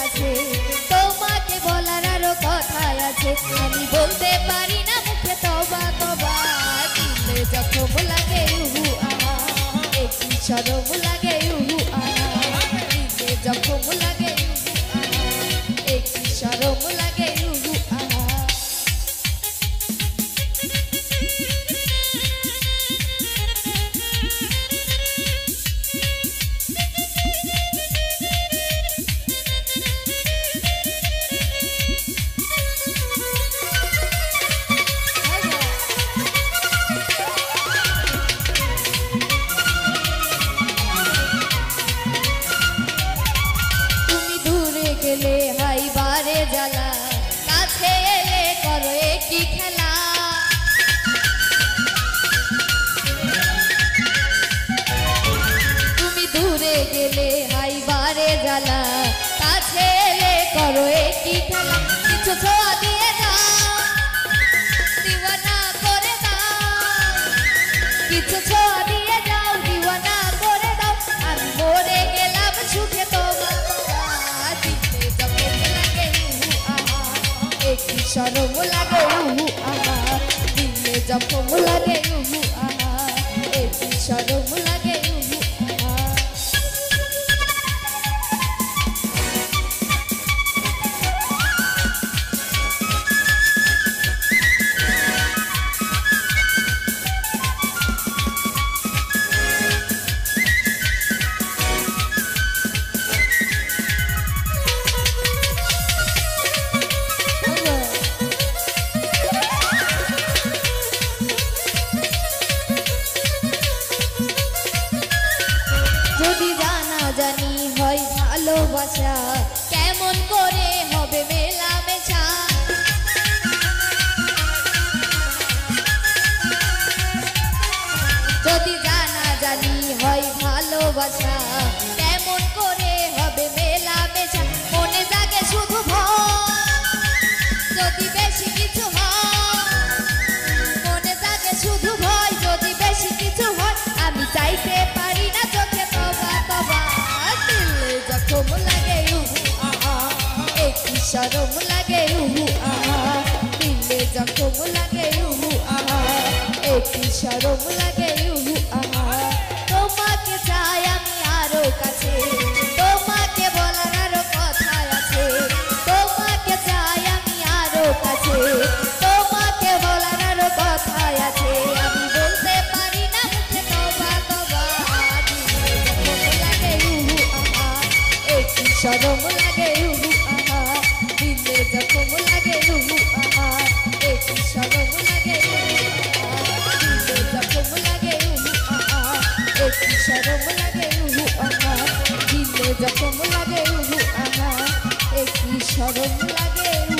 কাছে তোমাকে বলার আরো কথা আছে আমি বলতে পারি না মুখে তবা তবা দিলে জখম লাগে উহু আহা একই শরম লাগে উহু আহা দিলে জখম লাগে উহু আহা একই শরম লাগে উহু আহা গেলে হাই বারে জ্বালা কাছে এলে করো একই খেলা তুমি দূরে গেলে হাই বারে জ্বালা কাছে এলে করো একই খেলা কিছু ছোঁয়া দিয়ে দাও দিওয়ানা করে দাও কিছু ছোঁয়া দিয়ে দাও দিওয়ানা করে দাও আমি মরে গেলাম সুখে তোমার একই শরম লাগে উহু আহা দিলে জখম লাগে উহু আহা একই শরম লাগে উহু আহা যদি জানা জানি হয় ভালোবাসা কেমন করে হবে মেলামেশা যদি জানা জানি হয় ভালোবাসা কেমন করে হবে মেলামেশা মনে জাগে শুধু ভয় যদি বেশি কিছু হয় মনে জাগে শুধু ভয় যদি বেশি কিছু হয় আমি চাইতে পারি না চোখে তবা তবা দিলে জখম লাগে উহু আহা একই শরম লাগে উহু আহা দিলে জখম লাগে উহু আহা একই শরম লাগে উহু আহা তোমাকে চাই আমি আরো কাছে তোমাকে বলার আরো কথা আছে তোমাকে চাই আমি আরো কাছে তোমাকে বলার আরো কথা আছে আমি বলতে পারি না মুখে তবা তবা দিলে জখম লাগে উহু আহা একই শরম লাগে উহু আহা দিলে জখম লাগে উহু আহা একই শরম লাগে উহু আহা দিলে জখম লাগে উহু আহা একই শরম লাগে উহু আহা দিলে জখম লাগে উহু আহা একই শরম লাগে